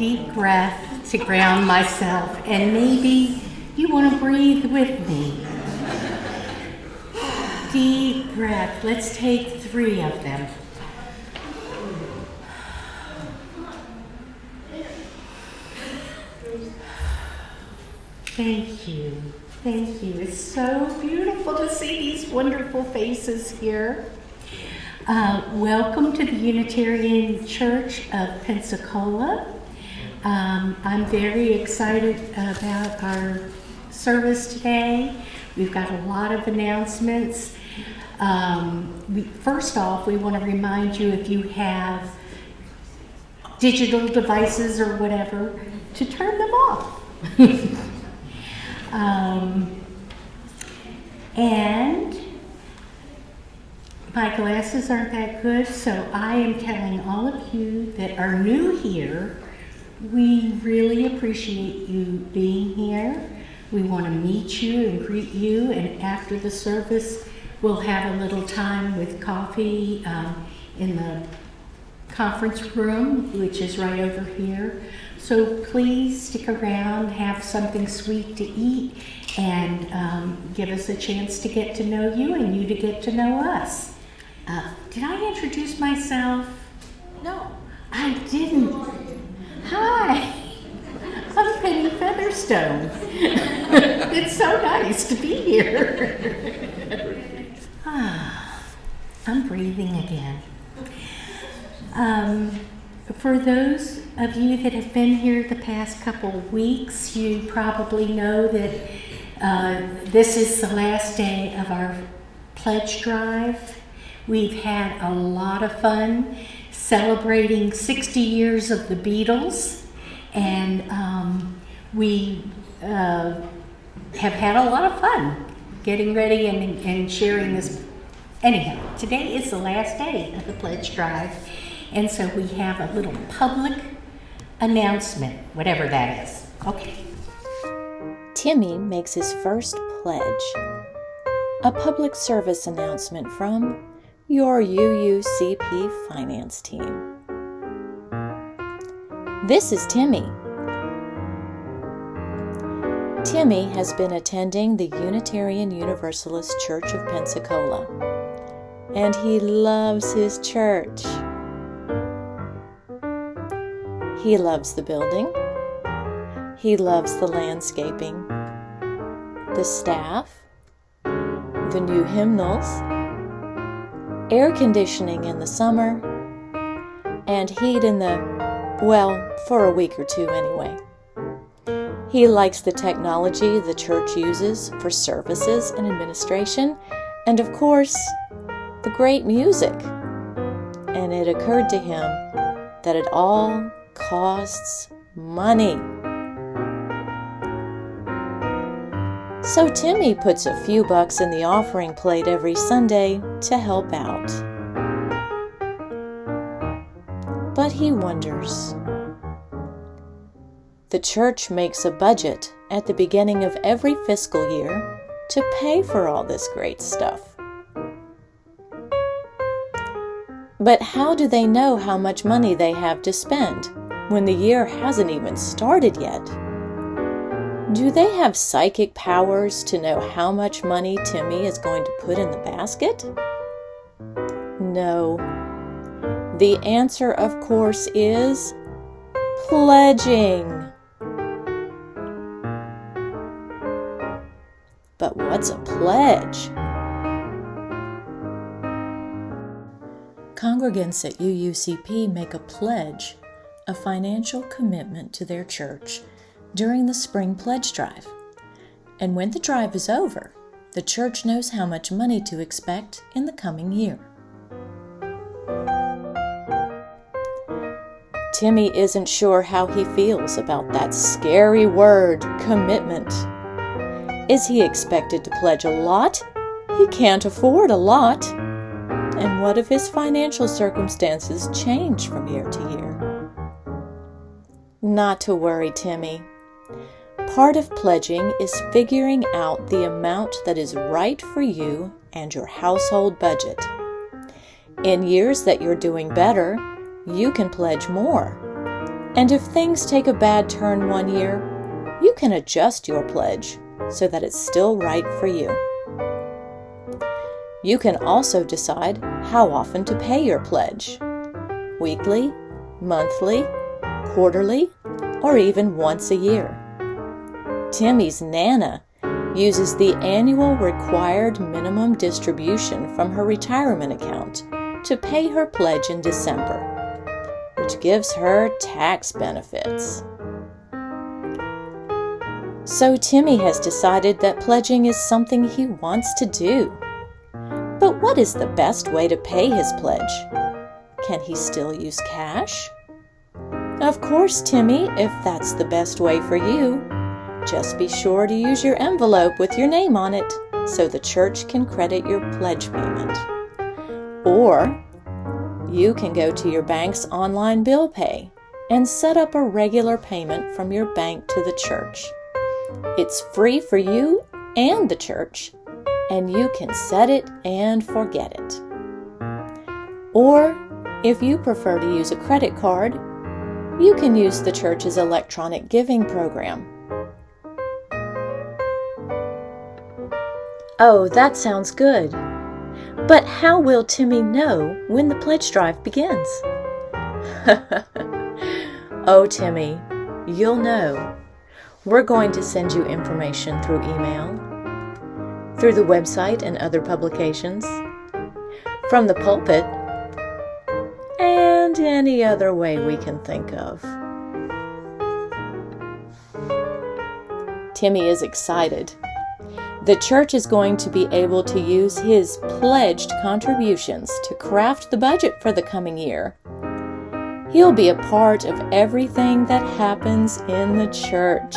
deep breath to ground myself, and maybe you want to breathe with me. Deep breath. Let's take 3 of them. Thank you. Thank you. It's so beautiful to see these wonderful faces here. Welcome to the Unitarian Church of Pensacola. I'm very excited about our service today. We've got a lot of announcements. First off, we want to remind you, if you have digital devices or whatever, to turn them off. And my glasses aren't that good, so I am telling all of you that are new here, we really appreciate you being here. We want to meet you and greet you, and after the service, we'll have a little time with coffee in the conference room, which is right over here. So please stick around, have something sweet to eat, and give us a chance to get to know you and you to get to know us. Did I introduce myself? No. I didn't. Hi, I'm Penny Featherstone. It's so nice to be here. I'm breathing again. For those of you that have been here the past couple of weeks, you probably know that this is the last day of our pledge drive. We've had a lot of fun celebrating 60 years of the Beatles, and we have had a lot of fun getting ready and sharing this. Anyhow, today is the last day of the pledge drive, and so we have a little public announcement, whatever that is. Okay. Timmy makes his first pledge. A public service announcement from your UUCP finance team. This is Timmy. Timmy has been attending the Unitarian Universalist Church of Pensacola, and he loves his church. He loves the building. He loves the landscaping, the staff, the new hymnals, air conditioning in the summer, and heat in for a week or 2 anyway. He likes the technology the church uses for services and administration, and of course, the great music. And it occurred to him that it all costs money. So Timmy puts a few bucks in the offering plate every Sunday to help out. But he wonders. The church makes a budget at the beginning of every fiscal year to pay for all this great stuff. But how do they know how much money they have to spend when the year hasn't even started yet? Do they have psychic powers to know how much money Timmy is going to put in the basket? No. The answer, of course, is pledging. But what's a pledge? Congregants at UUCP make a pledge, a financial commitment to their church, during the spring pledge drive. And when the drive is over, the church knows how much money to expect in the coming year. Timmy isn't sure how he feels about that scary word, commitment. Is he expected to pledge a lot? He can't afford a lot. And what if his financial circumstances change from year to year? Not to worry, Timmy. Part of pledging is figuring out the amount that is right for you and your household budget. In years that you're doing better, you can pledge more. And if things take a bad turn one year, you can adjust your pledge so that it's still right for you. You can also decide how often to pay your pledge: weekly, monthly, quarterly, or even once a year. Timmy's Nana uses the annual required minimum distribution from her retirement account to pay her pledge in December, which gives her tax benefits. So Timmy has decided that pledging is something he wants to do. But what is the best way to pay his pledge? Can he still use cash? Of course, Timmy, if that's the best way for you. Just be sure to use your envelope with your name on it so the church can credit your pledge payment. Or you can go to your bank's online bill pay and set up a regular payment from your bank to the church. It's free for you and the church, and you can set it and forget it. Or, if you prefer to use a credit card, you can use the church's electronic giving program. Oh, that sounds good. But how will Timmy know when the pledge drive begins? Oh, Timmy, you'll know. We're going to send you information through email, through the website and other publications, from the pulpit, and any other way we can think of. Timmy is excited. The church is going to be able to use his pledged contributions to craft the budget for the coming year. He'll be a part of everything that happens in the church.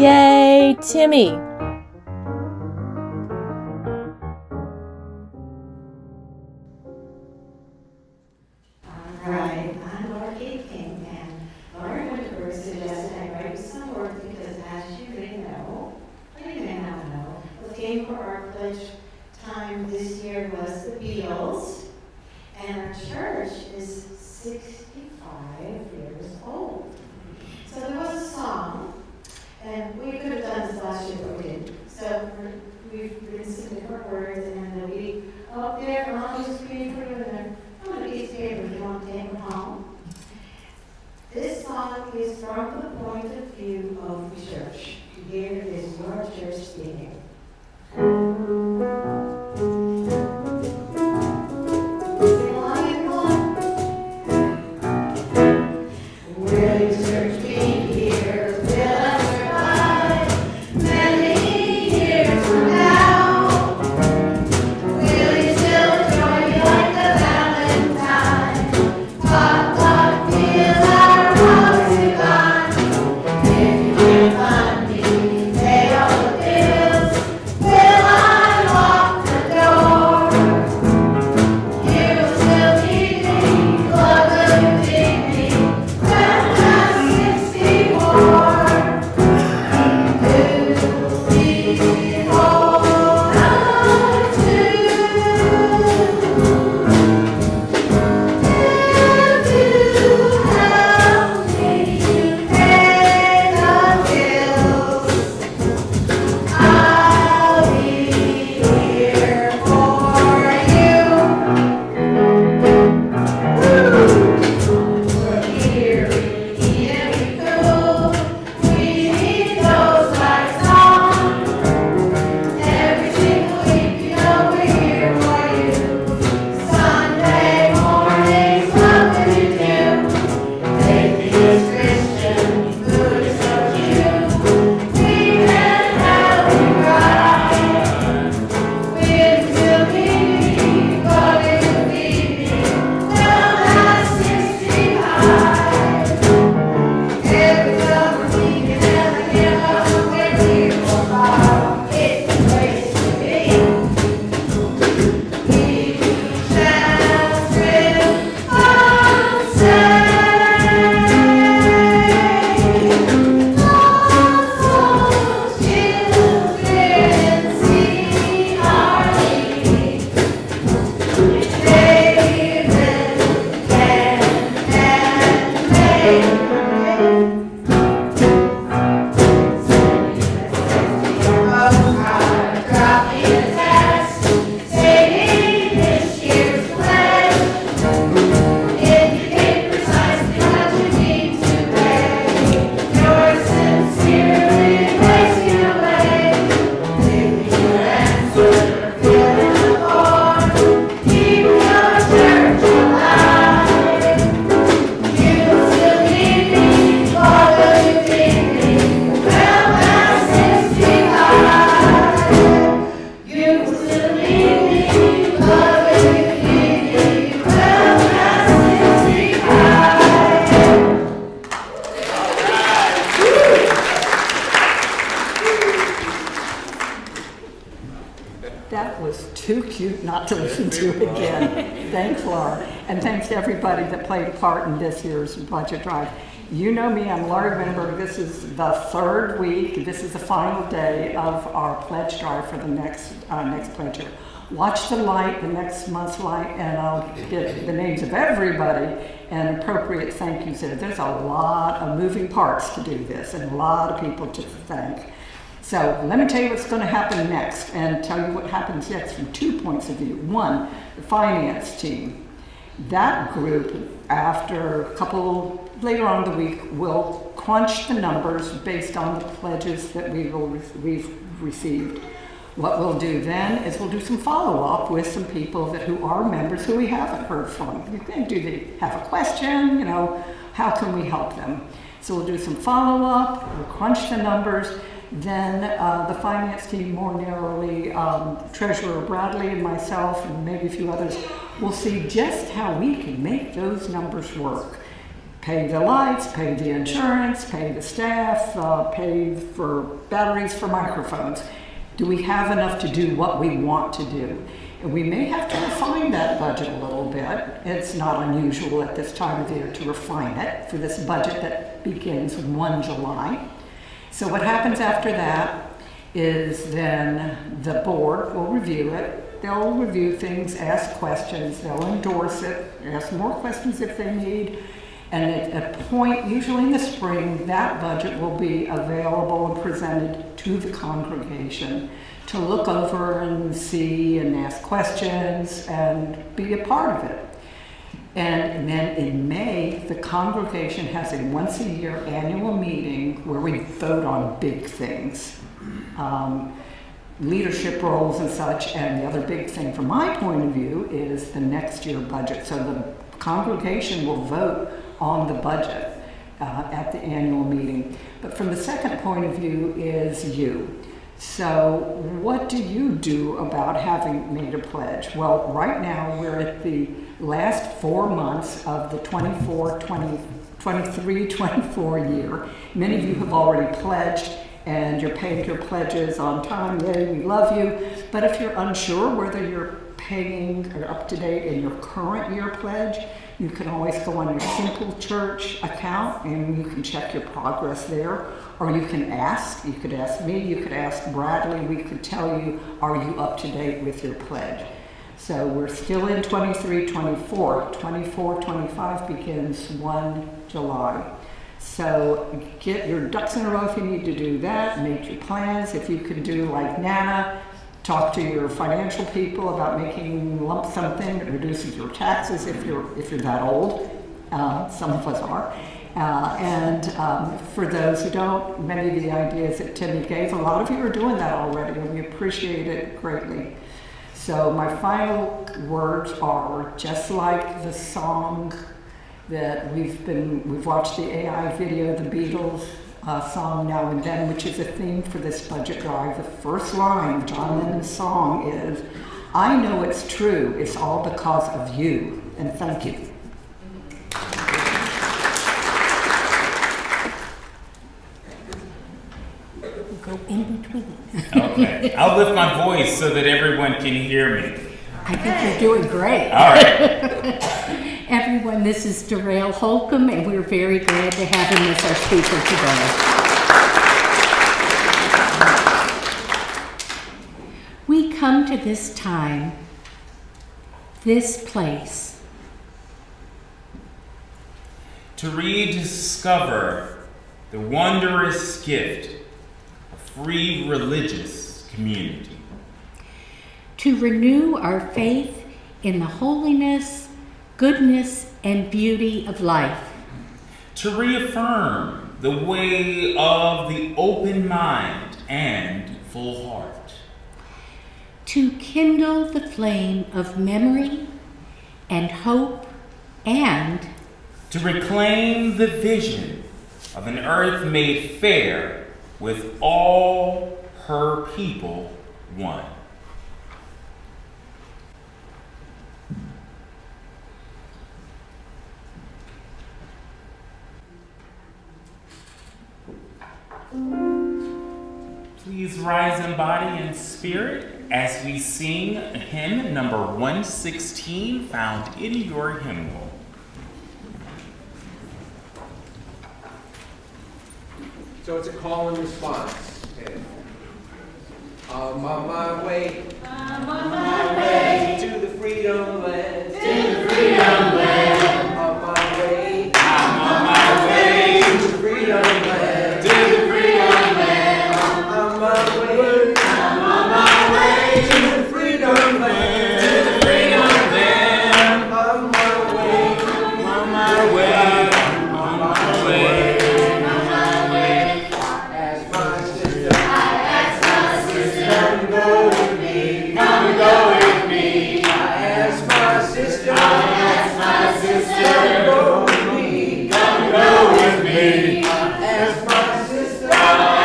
Yay, Timmy! Right, I'm Laura King, and Laura Winterberg suggested I write you some words because, as you may know, or you may not know, the theme for our pledge time this year was the Beatles, and our church is 65 years old. So there was a song, and we could have done this last year, but we didn't. So we've written some different words, and they'll be up there on the screen for you, and on a piece of paper if you want to take them home. This song is from the point of view of the church. Here is your church speaking. Sing along, everyone. Will your church be here? Will it survive many years from now? Will you still join me like the Valentine? Pop, feel our hearts divine. If you can find me, pay all the bills. was too cute not to listen to again. Thanks, Laura. And thanks to everybody that played a part in this year's budget drive. You know me, I'm Laura Winberg. This is the third week. This is the final day of our pledge drive for the next pledge year. Watch the light, the next month's light, and I'll get the names of everybody and appropriate thank yous there. There's a lot of moving parts to do this and a lot of people to thank. So let me tell you what's going to happen next and tell you what happens next from 2 points of view. One, the finance team. That group, after a couple later on in the week, will crunch the numbers based on the pledges that we've received. What we'll do then is we'll do some follow-up with some people who are members who we haven't heard from. Do they have a question? How can we help them? So we'll do some follow-up, we'll crunch the numbers, then the finance team, more narrowly, Treasurer Bradley and myself and maybe a few others, will see just how we can make those numbers work. Pay the lights, pay the insurance, pay the staff, pay for batteries for microphones. Do we have enough to do what we want to do? And we may have to refine that budget a little bit. It's not unusual at this time of year to refine it for this budget that begins 1 July. So what happens after that is then the board will review it. They'll review things, ask questions, they'll endorse it, ask more questions if they need. And at a point, usually in the spring, that budget will be available and presented to the congregation to look over and see and ask questions and be a part of it. And then in May, the congregation has a once-a-year annual meeting where we vote on big things, leadership roles and such. And the other big thing from my point of view is the next year budget. So the congregation will vote on the budget at the annual meeting. But from the second point of view is you. So what do you do about having made a pledge? Well, right now we're at the last 4 months of the 23-24 year. Many of you have already pledged and you're paying your pledges on time. Yay, we love you. But if you're unsure whether you're paying or up to date in your current year pledge, you can always go on your Simple Church account and you can check your progress there. Or you can ask, you could ask me, you could ask Bradley, we could tell you, are you up to date with your pledge? So we're still in 23-24. 24-25 begins 1 July. So get your ducks in a row if you need to do that, make your plans. If you can do like Nana, talk to your financial people about making lump sum thing that reduces your taxes if you're that old. Some of us are. For those who don't, many of the ideas that Timmy gave, a lot of you are doing that already, and we appreciate it greatly. So my final words are just like the song that we've watched the AI video, the Beatles song Now and Then, which is a theme for this budget drive. The first line of John Lennon's song is, I know it's true, it's all because of you, and thank you. Go in between. Okay, I'll lift my voice so that everyone can hear me. I think you're doing great. All right. Everyone, this is Derail Holcomb, and we're very glad to have him as our speaker today. We come to this time, this place, To rediscover the wondrous gift of free religious community. to renew our faith in the holiness, goodness, and beauty of life. To reaffirm the way of the open mind and full heart. To kindle the flame of memory and hope and To reclaim the vision of an earth made fair with all her people one. Please rise in body and spirit as we sing hymn number 116 found in your hymnal. So it's a call and response. Okay. I'm on my way. I'm on my way to the freedom land. To the freedom land. I'm on my way. I'm on my way to the freedom land. To the freedom land. I'm on my way. I'm on my way to the freedom land. To the freedom land. I'm on my way. I'm on my way. I'm on my way. Come go with me. Come go with me. I ask my sister. I ask my sister. Come go with me. Come go with me. I ask my sister. I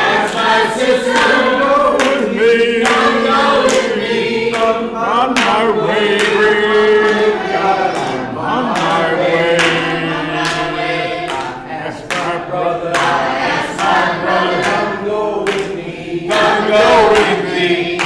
ask my sister. Come go with me. Come go with me. Come on my way. I'm on my way. I ask my brother. I ask my brother. Come go with me. Come go with me.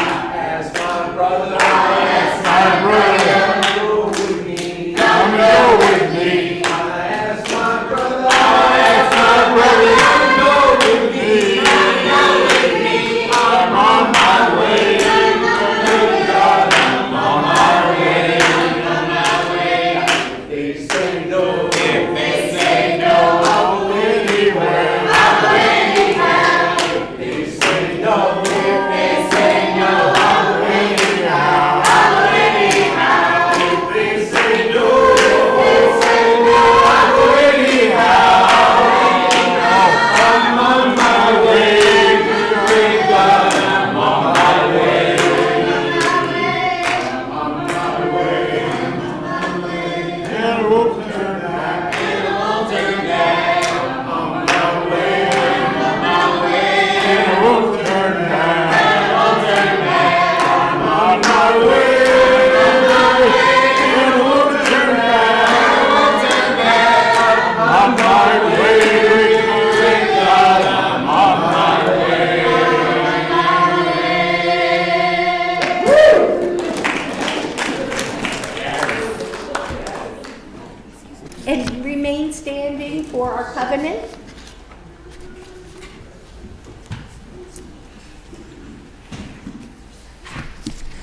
And remain standing for our covenant.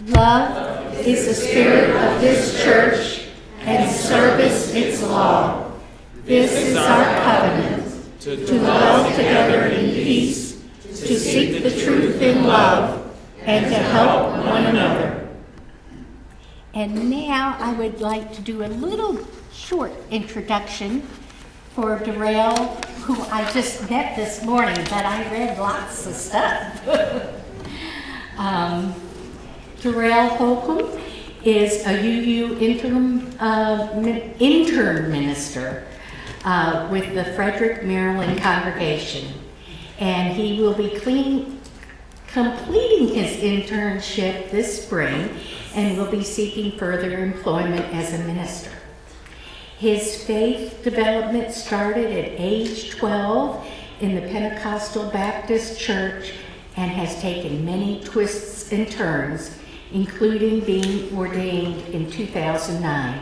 Love is the spirit of this church, and service its law. This is our covenant, to love together in peace, to seek the truth in love, and to help one another. And now I would like to do a little short introduction for Derail, who I just met this morning, but I read lots of stuff. Derail Holcomb is a UU Intern Minister with the Frederick, Maryland congregation. And he will be completing his internship this spring and will be seeking further employment as a minister. His faith development started at age 12 in the Pentecostal Baptist Church and has taken many twists and turns, including being ordained in 2009.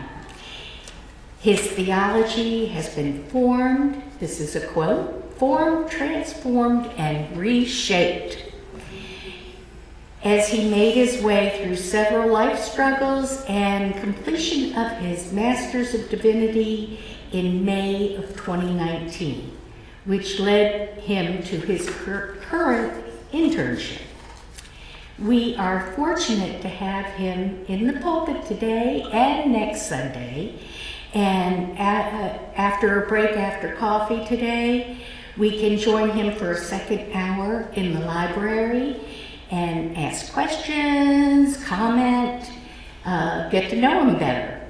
His theology has been formed, this is a quote, formed, transformed, and reshaped. As he made his way through several life struggles and completion of his Master's of Divinity in May of 2019, which led him to his current internship. We are fortunate to have him in the pulpit today and next Sunday. And after a break after coffee today, we can join him for a second hour in the library and ask questions, comment, get to know him better.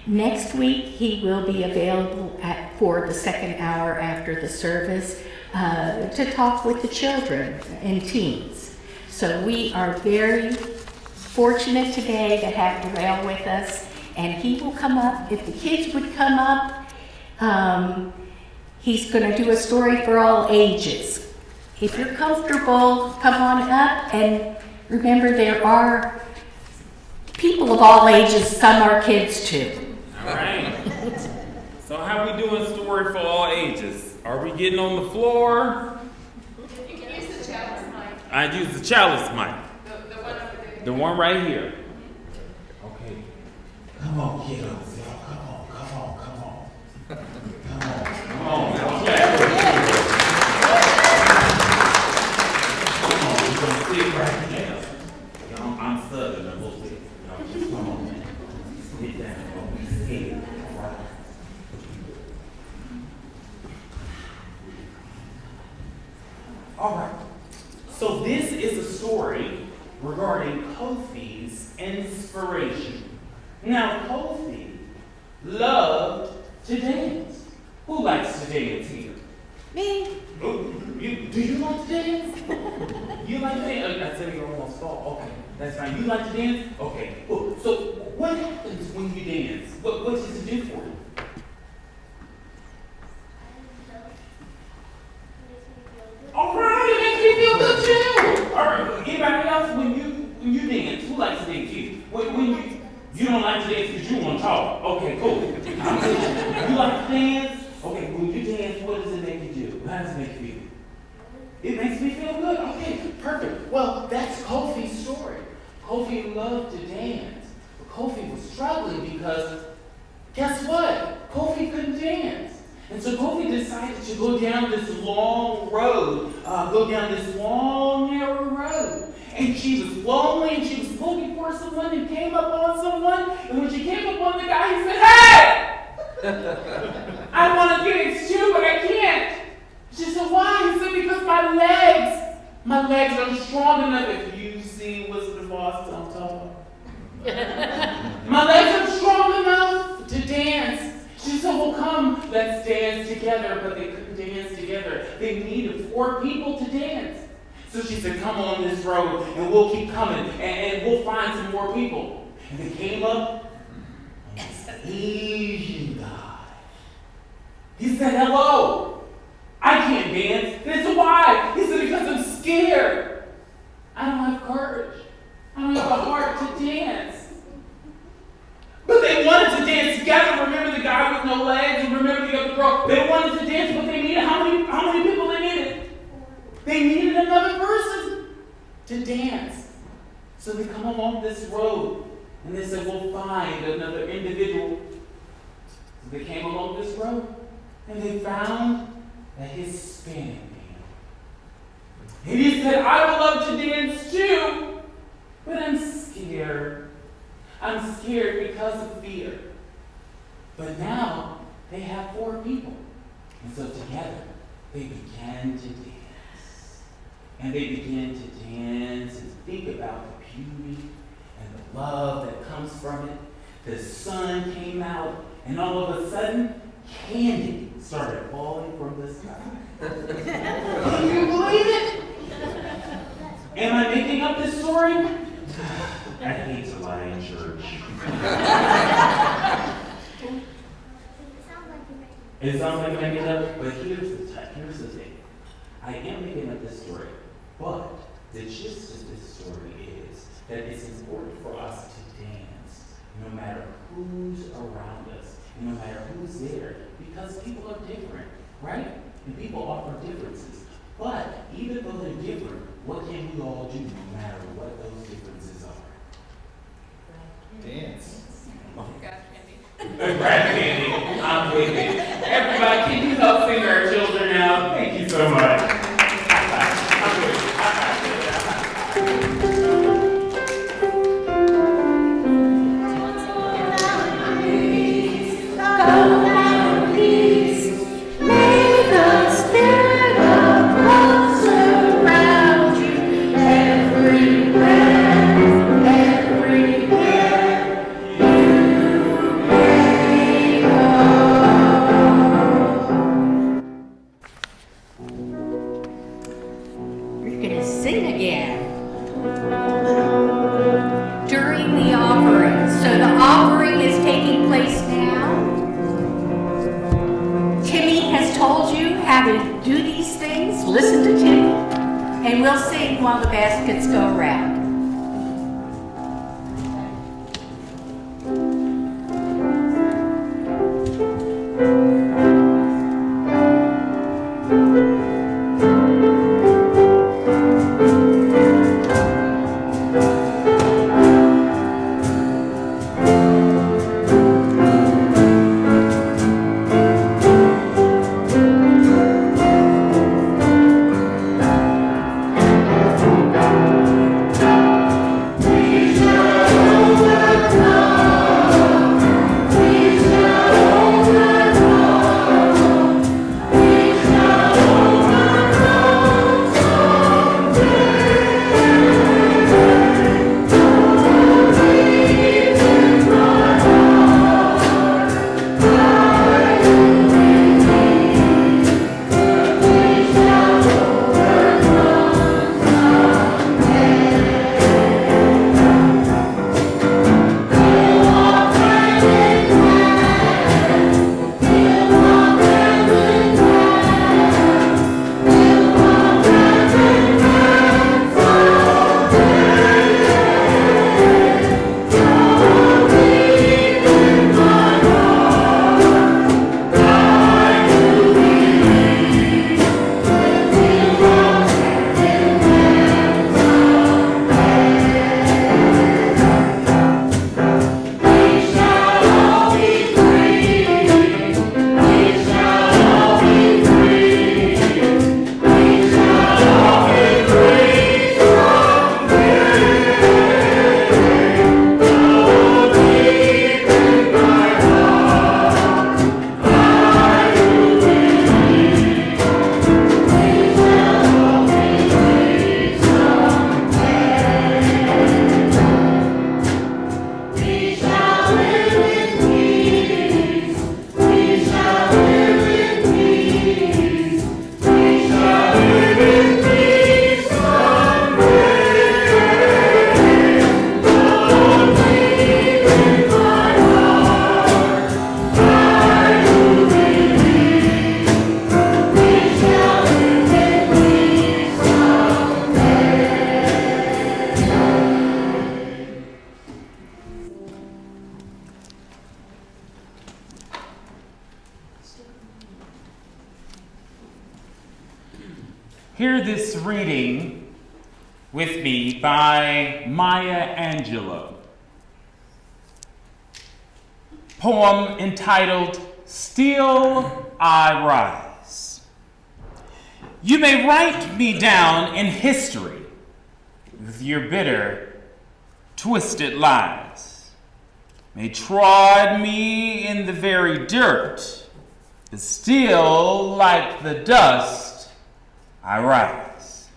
Next week, he will be available for the second hour after the service to talk with the children and teens. So we are very fortunate today to have Derail with us, and he will come up. If the kids would come up, he's going to do a story for all ages. If you're comfortable, come on up and remember there are people of all ages, some are kids too. All right. So how we doing story for all ages? Are we getting on the floor? You can use the chalice mic. I use the chalice mic. The one over there. The one right here. Okay. Come on, kiddos, y'all. Come on. Come on. Okay. Come on, we're gonna sit right now. I'm southern a little bit. Come on, man. Sit down. Sit. All right. All right. So this is a story regarding Kofi's inspiration. Now, Kofi loved to dance. Who likes to dance here? Me? Oh, do you like to dance? You like to dance? I said you're almost fall. Okay, that's fine. You like to dance? Okay. Cool. So what happens when you dance? What does it do for you? All right, it makes me feel good too. All right. Anybody else when you dance? Who likes to dance? When you don't like to dance because you want to talk. Okay, cool. You like to dance? Okay, when you dance, what does it make you do? How does it make you feel? It makes me feel good. Okay, perfect. Well, that's Kofi's story. Kofi loved to dance, but Kofi was struggling because guess what? Kofi couldn't dance. And so Kofi decided to go down this long road, narrow road. And she was lonely and she was looking for someone and came up on someone. And when she came up on the guy, he said, "Hey! I want to dance too, but I can't." She said, "Why?" He said, "Because my legs aren't strong enough." If you've seen Wizard of Oz, I'm talking. My legs aren't strong enough to dance. She said, "Well, come, let's dance together." But they couldn't dance together. They needed 4 people to dance. So she said, "Come on this road, and we'll keep coming, and we'll find some more people." And they came up, and this Asian guy. He said, "Hello, I can't dance." They said, "Why?" He said, "Because I'm scared. I don't have courage. I don't have a heart to dance." But they wanted to dance together. Remember the guy with no legs, and remember the other girl. They wanted to dance, but they needed how many people they needed? They needed another person to dance. So they come along this road, and they said, "We'll find another individual." So they came along this road, and they found a Hispanic man. And he said, "I would love to dance too, but I'm scared. I'm scared because of fear." But now they have 4 people. And so together they began to dance. And they began to dance and think about the beauty and the love that comes from it. The sun came out, and all of a sudden, candy started falling from the sky. Can you believe it? Am I making up this story? I hate to lie in church. It sounds like I'm making it up, but here's the thing. I am making up this story, but the gist of this story is that it's important for us to dance, no matter who's around us, no matter who's there, because people are different, right? And people offer differences. But even though they're different, what can we all do no matter what those differences are? Dance. Grab candy. I'm with it. Everybody, can you help sing our children out? Thank you so much. To do these things, listen to Timmy, and we'll sing while the baskets go around. hear this reading with me by Maya Angelou. Poem entitled, Still I Rise. You may write me down in history with your bitter, twisted lies. May trod me in the very dirt, but still like the dust I rise.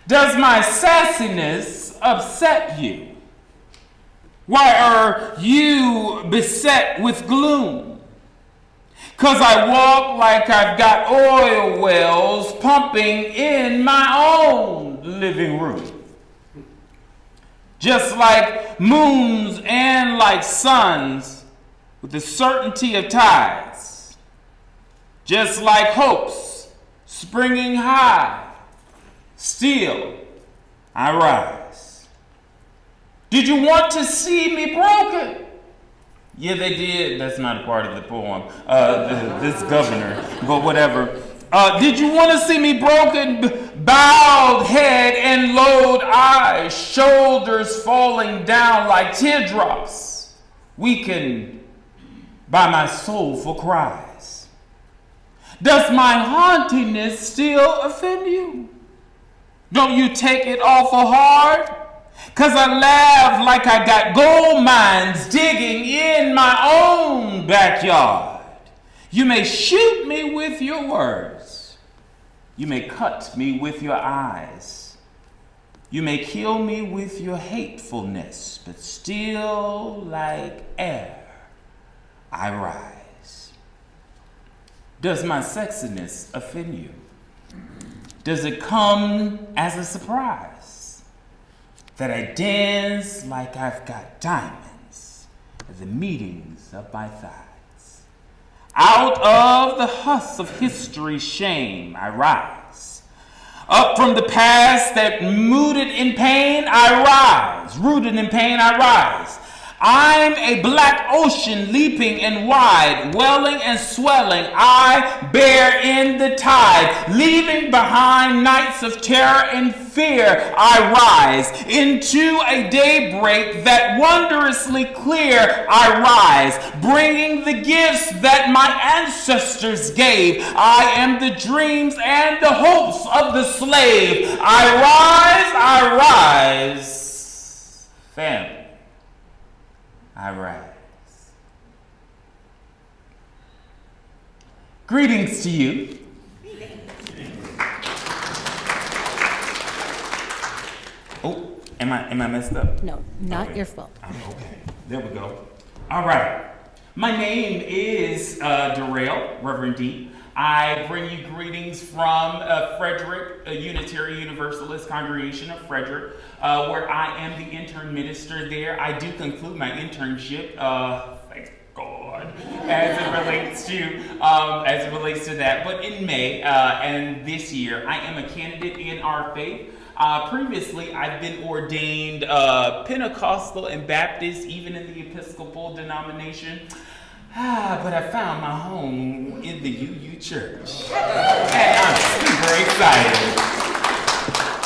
Does my sassiness upset you? Why are you beset with gloom? 'Cause I walk like I've got oil wells pumping in my own living room. Just like moons and like suns with the certainty of tides. Just like hopes springing high, still I rise. Did you want to see me broken? Yeah, they did. That's not a part of the poem. This governor, but whatever. Did you want to see me broken? Bowed head and lowered eyes, shoulders falling down like teardrops, weakened by my soulful cries. Does my hauntingness still offend you? Don't you take it awful hard? 'Cause I laugh like I got gold mines digging in my own backyard. You may shoot me with your words. You may cut me with your eyes. You may kill me with your hatefulness, but still like air, I rise. Does my sexiness offend you? Does it come as a surprise that I dance like I've got diamonds at the meetings of my thighs? Out of the husk of history's shame, I rise. Up from the past that rooted in pain, I rise. Rooted in pain, I rise. I'm a black ocean leaping and wide, welling and swelling. I bear in the tide, leaving behind nights of terror and fear. I rise into a daybreak that wondrously clear. I rise, bringing the gifts that my ancestors gave. I am the dreams and the hopes of the slave. I rise, family. I rise. Greetings to you. Oh, am I messed up? No, not your fault. Okay, there we go. All right. My name is Derail, Reverend D. I bring you greetings from Frederick, a Unitary Universalist congregation of Frederick, where I am the intern minister there. I do conclude my internship, thank God, as it relates to that. But in May and this year, I am a candidate in our faith. Previously, I've been ordained Pentecostal and Baptist, even in the Episcopal denomination. But I found my home in the UU Church. And I'm super excited.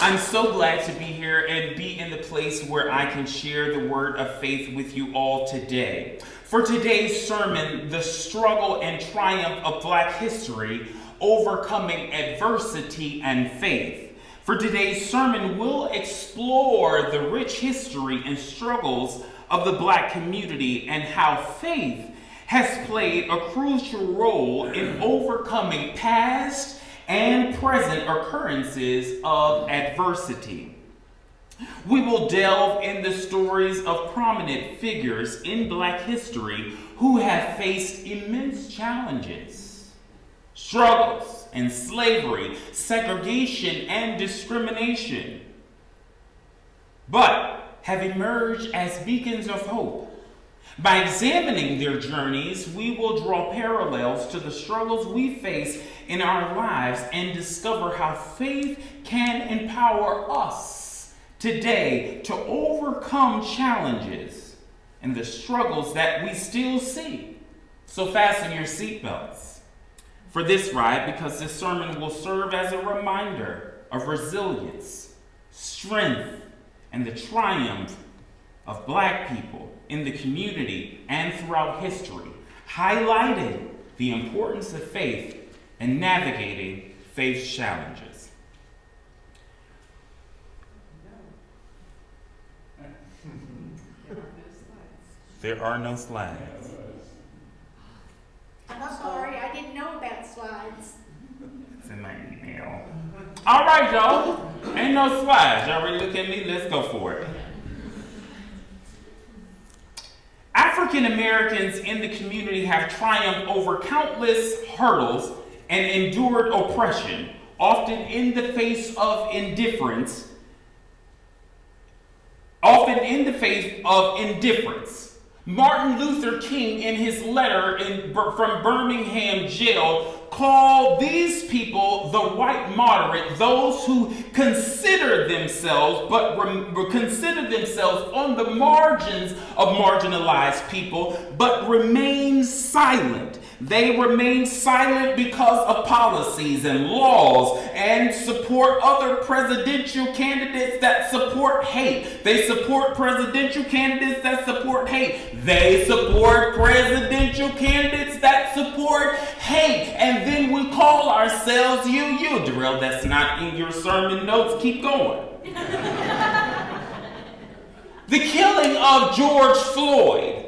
I'm so glad to be here and be in the place where I can share the word of faith with you all today. For today's sermon, the struggle and triumph of Black history, overcoming adversity and faith. For today's sermon, we'll explore the rich history and struggles of the Black community and how faith has played a crucial role in overcoming past and present occurrences of adversity. We will delve in the stories of prominent figures in Black history who have faced immense challenges, struggles, and slavery, segregation, and discrimination, but have emerged as beacons of hope. By examining their journeys, we will draw parallels to the struggles we face in our lives and discover how faith can empower us today to overcome challenges and the struggles that we still see. So fasten your seatbelts. for this ride because this sermon will serve as a reminder of resilience, strength, and the triumph of Black people in the community and throughout history, highlighting the importance of faith and navigating faith's challenges. There are no slides. I'm sorry, I didn't know about slides. It's in my email. All right, y'all. Ain't no slides. Y'all ready to look at me? Let's go for it. African Americans in the community have triumphed over countless hurdles and endured oppression, often in the face of indifference. Martin Luther King, in his letter from Birmingham jail, called these people the white moderate, those who consider themselves on the margins of marginalized people, but remain silent. They remain silent because of policies and laws and support other presidential candidates that support hate. They support presidential candidates that support hate. They support presidential candidates that support hate. And then we call ourselves UU. Derail, that's not in your sermon notes. Keep going. The killing of George Floyd,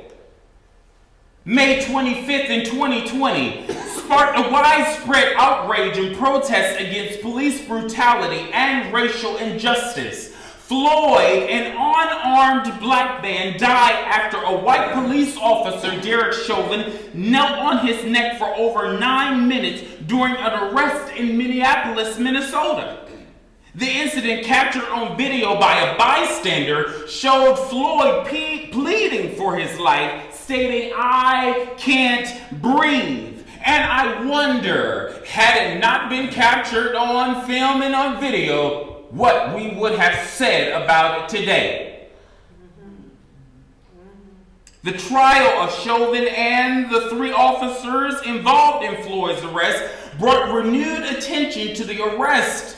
May 25th in 2020, sparked a widespread outrage and protest against police brutality and racial injustice. Floyd, an unarmed Black man, died after a white police officer, Derail Holcomb, knelt on his neck for over 9 minutes during an arrest in Minneapolis, Minnesota. The incident, captured on video by a bystander, showed Floyd pleading for his life, stating, "I can't breathe." And I wonder, had it not been captured on film and on video, what we would have said about it today. The trial of Chauvin and the 3 officers involved in Floyd's arrest brought renewed attention to the arrest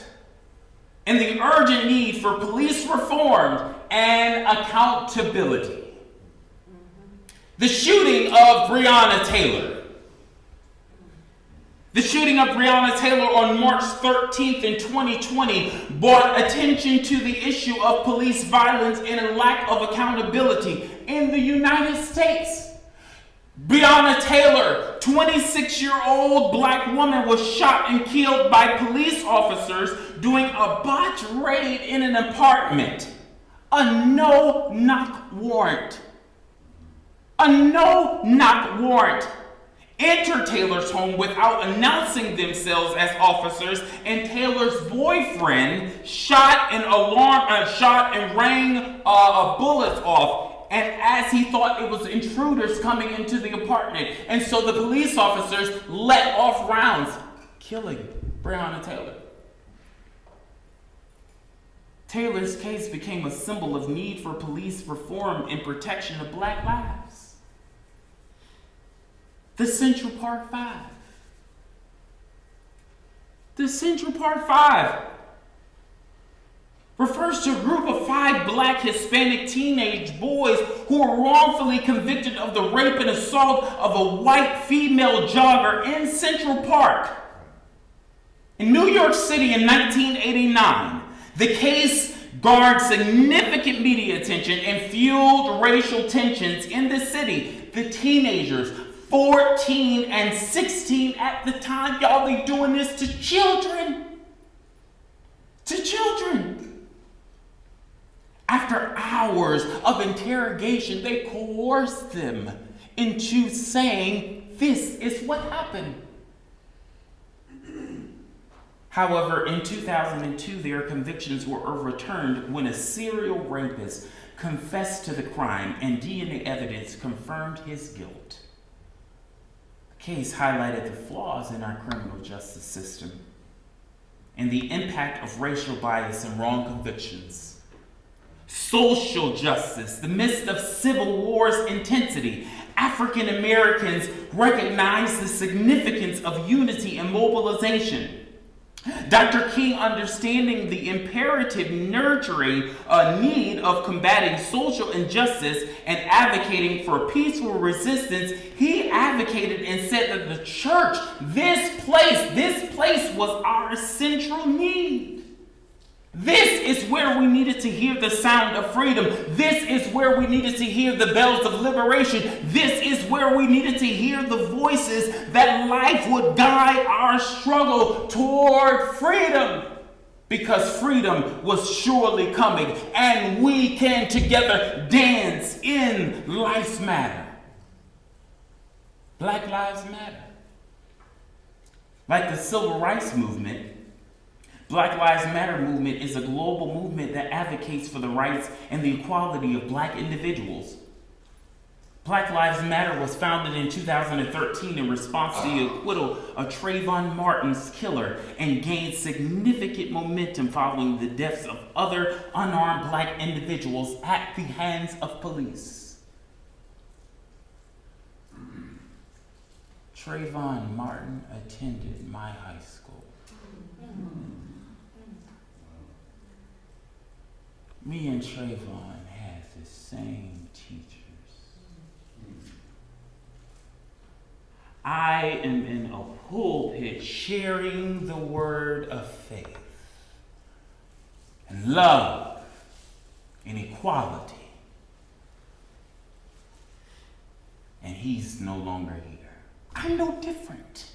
and the urgent need for police reform and accountability. The shooting of Breonna Taylor. The shooting of Breonna Taylor on March 13th in 2020 brought attention to the issue of police violence and a lack of accountability in the United States. Breonna Taylor, 26-year-old Black woman, was shot and killed by police officers during a botched raid in an apartment. A no-knock warrant. A no-knock warrant entered Taylor's home without announcing themselves as officers, and Taylor's boyfriend shot and rang bullets off, and as he thought it was intruders coming into the apartment. And so the police officers let off rounds, killing Breonna Taylor. Taylor's case became a symbol of need for police reform and protection of Black lives. The Central Park Five. The Central Park Five refers to a group of 5 Black Hispanic teenage boys who were wrongfully convicted of the rape and assault of a white female jogger in Central Park. In New York City in 1989, the case garnered significant media attention and fueled racial tensions in the city. The teenagers, 14 and 16 at the time, y'all, they doing this to children. To children. After hours of interrogation, they coerced them into saying, "This is what happened." However, in 2002, their convictions were overturned when a serial rapist confessed to the crime and DNA evidence confirmed his guilt. The case highlighted the flaws in our criminal justice system and the impact of racial bias and wrong convictions. Social justice, the midst of civil war's intensity, African Americans recognize the significance of unity and mobilization. Dr. King, understanding the imperative nurturing need of combating social injustice and advocating for peaceful resistance, he advocated and said that the church, this place was our central need. This is where we needed to hear the sound of freedom. This is where we needed to hear the bells of liberation. This is where we needed to hear the voices that life would guide our struggle toward freedom. Because freedom was surely coming, and we can together dance in life's matter. Black Lives Matter. Like the Civil Rights Movement, Black Lives Matter movement is a global movement that advocates for the rights and the equality of black individuals. Black Lives Matter was founded in 2013 in response to the acquittal of Trayvon Martin's killer and gained significant momentum following the deaths of other unarmed black individuals at the hands of police. Trayvon Martin attended my high school. Me and Trayvon had the same teachers. I am in a pulpit sharing the word of faith and love and equality. And he's no longer here. I'm no different.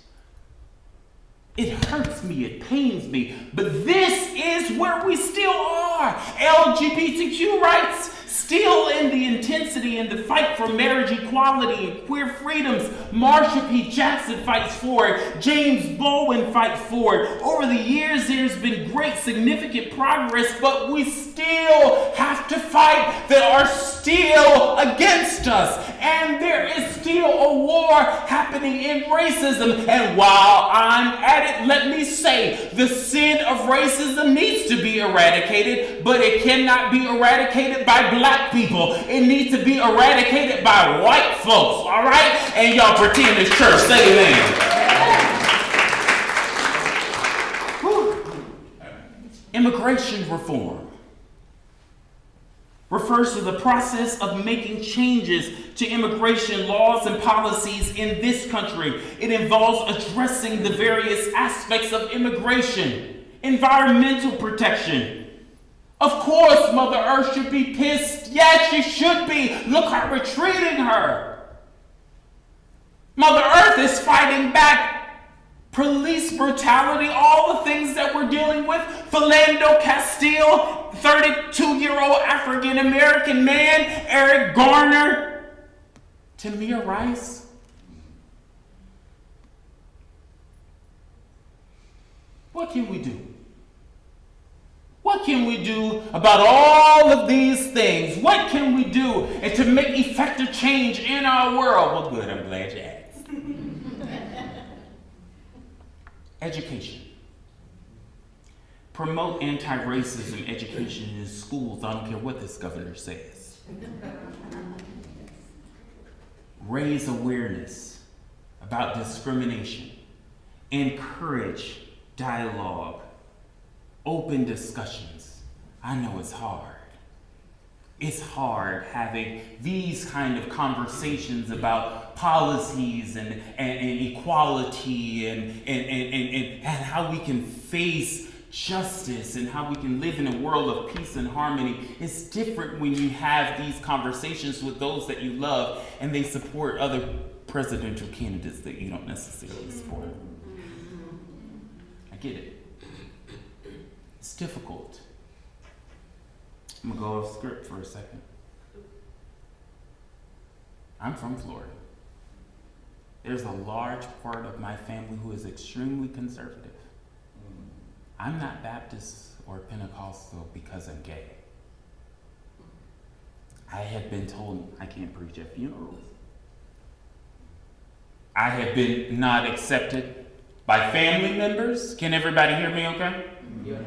It hurts me, it pains me, but this is where we still are. LGBTQ rights, still in the intensity in the fight for marriage equality and queer freedoms. Marsha P. Jackson fights for it. James Bowen fights for it. Over the years, there's been great significant progress, but we still have to fight that are still against us. And there is still a war happening in racism. And while I'm at it, let me say, the sin of racism needs to be eradicated, but it cannot be eradicated by black people. It needs to be eradicated by white folks, all right? And y'all pretend it's church. Say amen. Immigration reform refers to the process of making changes to immigration laws and policies in this country. It involves addressing the various aspects of immigration, environmental protection. Of course, Mother Earth should be pissed. Yes, she should be. Look how we're treating her. Mother Earth is fighting back. Police brutality, all the things that we're dealing with. Philando Castile, 32-year-old African-American man. Eric Garner. Tamir Rice. What can we do? What can we do about all of these things? What can we do and to make effective change in our world? Well, good, I'm glad you asked. Education. Promote anti-racism education in schools. I don't care what this governor says. Raise awareness about discrimination. Encourage dialogue. Open discussions. I know it's hard. It's hard having these kind of conversations about policies and equality and how we can face justice and how we can live in a world of peace and harmony. It's different when you have these conversations with those that you love and they support other presidential candidates that you don't necessarily support. I get it. It's difficult. I'm gonna go off script for a second. I'm from Florida. There's a large part of my family who is extremely conservative. I'm not Baptist or Pentecostal because I'm gay. I have been told I can't preach at funerals. I have been not accepted by family members. Can everybody hear me okay? Yeah.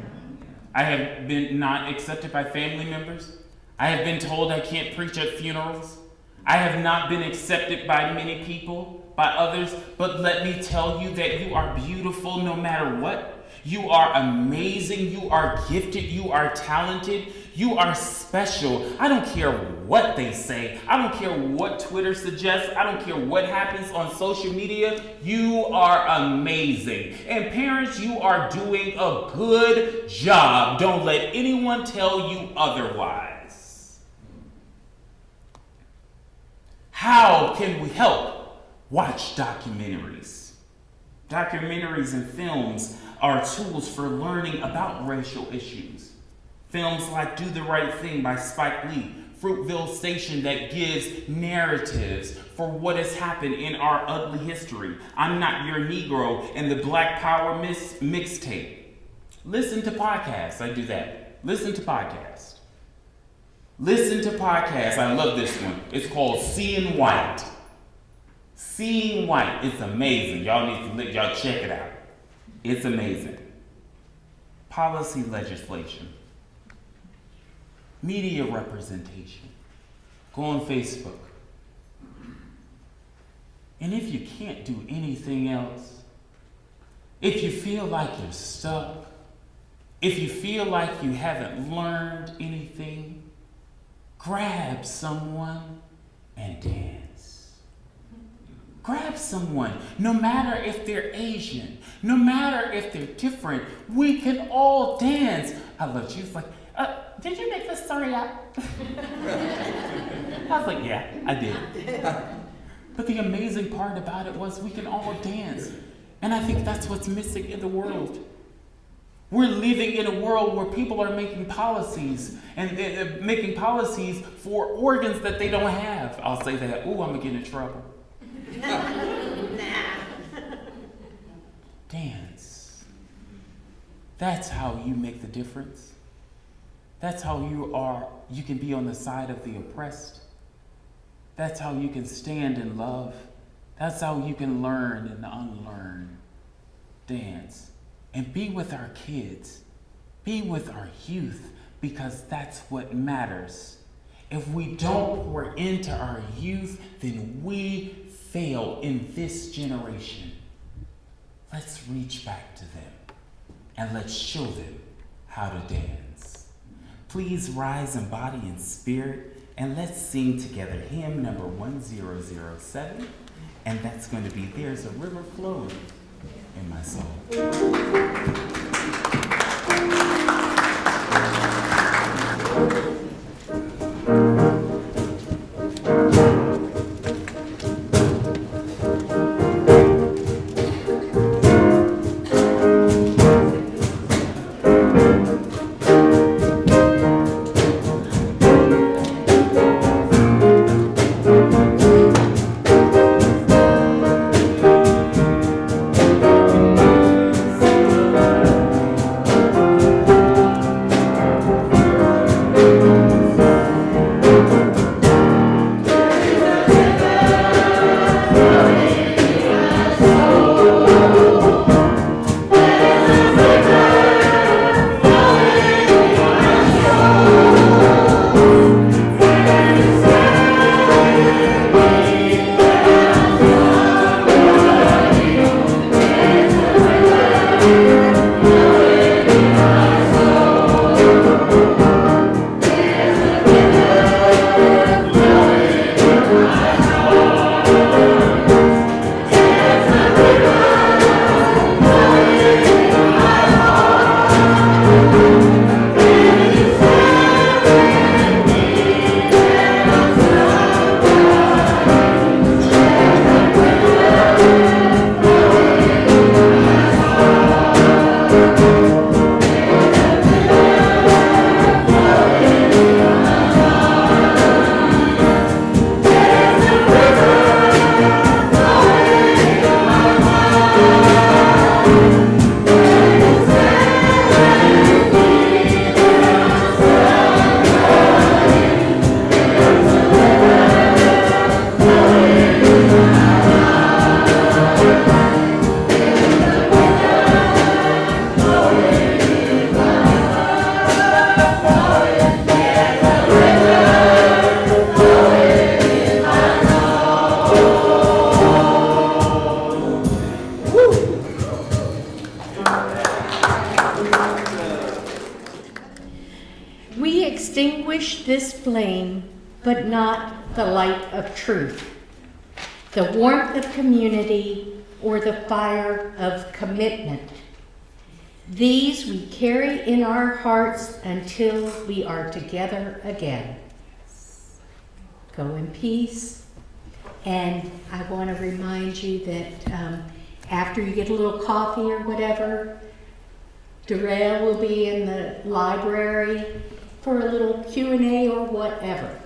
I have been not accepted by family members. I have been told I can't preach at funerals. I have not been accepted by many people, by others, but let me tell you that you are beautiful no matter what. You are amazing, you are gifted, you are talented, you are special. I don't care what they say. I don't care what Twitter suggests. I don't care what happens on social media. You are amazing. And parents, you are doing a good job. Don't let anyone tell you otherwise. How can we help? Watch documentaries. Documentaries and films are tools for learning about racial issues. Films like Do the Right Thing by Spike Lee, Fruitville Station that gives narratives for what has happened in our ugly history, I'm Not Your Negro, and the Black Power mixtape. Listen to podcasts, I do that. Listen to podcasts. Listen to podcasts, I love this one. It's called Seeing White. Seeing White, it's amazing. Y'all check it out. It's amazing. Policy legislation. Media representation. Go on Facebook. And if you can't do anything else, if you feel like you're stuck, if you feel like you haven't learned anything, grab someone and dance. Grab someone, no matter if they're Asian, no matter if they're different, we can all dance. I love you. It's like, did you make this story up? I was like, yeah, I did. But the amazing part about it was we can all dance. And I think that's what's missing in the world. We're living in a world where people are making policies and making policies for organs that they don't have. I'll say that. Ooh, I'm gonna get in trouble. Dance. That's how you make the difference. That's how you can be on the side of the oppressed. That's how you can stand in love. That's how you can learn and unlearn. Dance. And be with our kids. Be with our youth, because that's what matters. If we don't pour into our youth, then we fail in this generation. Let's reach back to them and let's show them how to dance. Please rise in body and spirit, and let's sing together hymn number 1007, and that's going to be There's a River Flowing in My Soul. We extinguish this flame, but not the light of truth, the warmth of community, or the fire of commitment. These we carry in our hearts until we are together again. Go in peace. And I want to remind you that after you get a little coffee or whatever, Derail will be in the library for a little Q&A or whatever.